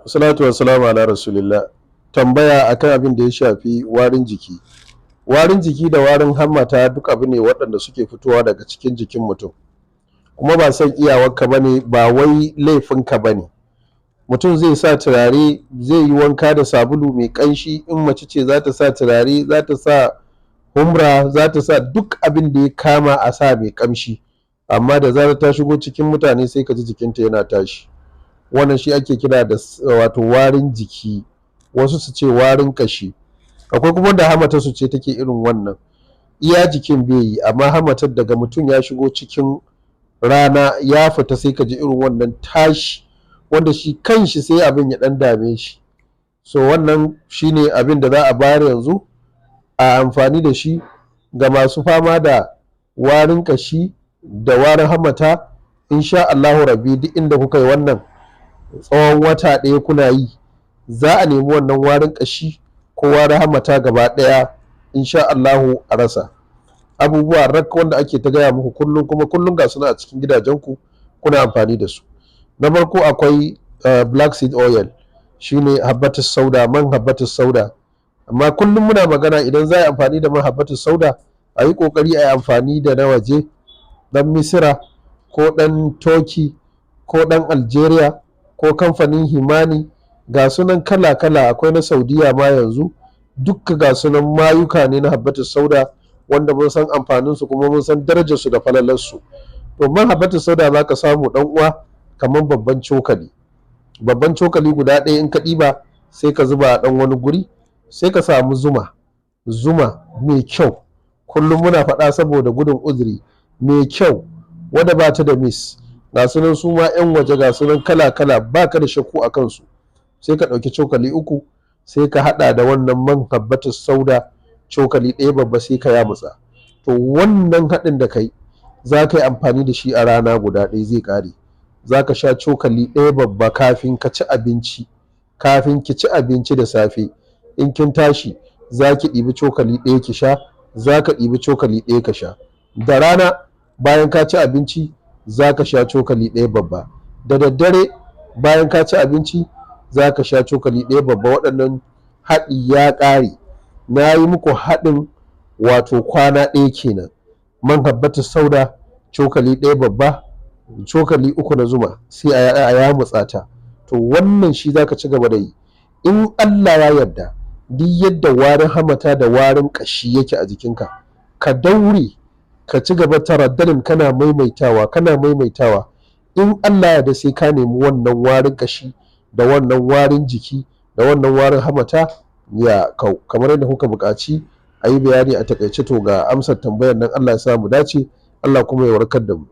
Salatu wassalamu ala rasulillah. Tambaya akan abin da ya shafi warin jiki. Warin jiki da warin hammata duk abu ne waɗanda suke fitowa daga cikin jikin mutum. Kuma ba san iyawarka ba ne, ba wai laifinka ba ne. Mutum zai sa turare, zai yi wanka da sabulu mai ƙanshi, in mace ce za ta sa turare, za ta sa humra, za ta sa duk abin da ya kama a sa mai ƙamshi. Amma da zarar ta shigo cikin mutane sai ka ji jikinta yana tashi. Wannan shi ake kira da wato warin jiki, wasu su ce warin kashi. Akwai kuma da hamatar su ce take irin wannan, iya jikin bai yi amma hamatar daga mutum ya shigo cikin rana ya fita sai ka ji irin wannan tashi, wanda shi kanshi sai abin ya dan dame shi. So wannan shine abin da za a bayar yanzu a amfani da shi ga masu fama da warin kashi da warin hamata. Insha Allahu rabbi duk inda kuka yi wannan tsawon wata ɗaya kuna yi, za a nemi wannan warin ƙashi ko warin hammata gaba ɗaya insha Allahu a rasa. Abubuwa rak wanda ake ta gaya muku kullum, kuma kullum ga suna a cikin gidajenku kuna amfani da su. Na farko akwai black seed oil, shine habbatus sauda, man habbatus sauda. Amma kullum muna magana idan za a yi amfani da man habbatus sauda, a yi ƙoƙari a yi amfani da na waje, ɗan misira ko ɗan turkey ko ɗan algeria ko kamfanin himani. Ga sunan kala-kala, akwai na saudiya ma yanzu. Dukka ga sunan mayuka ne na habbatus sauda wanda mun san amfaninsu kuma mun san darajarsu da falalarsu. To man habbatus sauda za ka samu ɗan uwa kamar babban cokali guda ɗaya in ka ɗiba sai ka zuba a ɗan wani guri, sai ka samu zuma mai kyau. Kullum muna faɗa saboda gudun uzuri, mai kyau wadda ba ta da mis. Ga sunan su ma 'yan waje ga sunan kala-kala, ba ka da shakku a kansu. Sai ka ɗauki cokali uku sai ka haɗa da wannan man habbatus sauda cokali ɗaya babba sai ka yamutsa. To wannan haɗin da kai za ka yi amfani da shi a rana guda ɗaya zai ƙare. Za ka sha cokali ɗaya babba kafin ka ci abinci, kafin ki ci abinci da safe. In kin tashi za ki ɗibi cokali ɗaya ki sha, za ka ɗibi cokali ɗaya ka sha. Da rana bayan ka ci abinci za ka sha cokali ɗaya babba. Da daddare bayan ka ci abinci za ka sha cokali ɗaya babba. Waɗannan haɗi ya ƙare. Na yi muku haɗin wato kwana ɗaya kenan. Man habbatus sauda cokali ɗaya babba, cokali uku na zuma sai a yamutsa ta. To wannan shi za ka ci gaba da yi. In Allah ya yarda, duk yadda warin hamata da warin ƙashi yake a jikinka, ka daure ka ci gaba taraddadin kana maimaitawa. In Allah ya yarda sai ka nemi wannan warin ƙashi da wannan warin jiki da wannan warin hamata ya kau. Kamar yadda kuka buƙaci a yi bayani a takaice, to ga amsar tambayar nan. Allah ya sa mu dace, Allah kuma ya warkar da mu.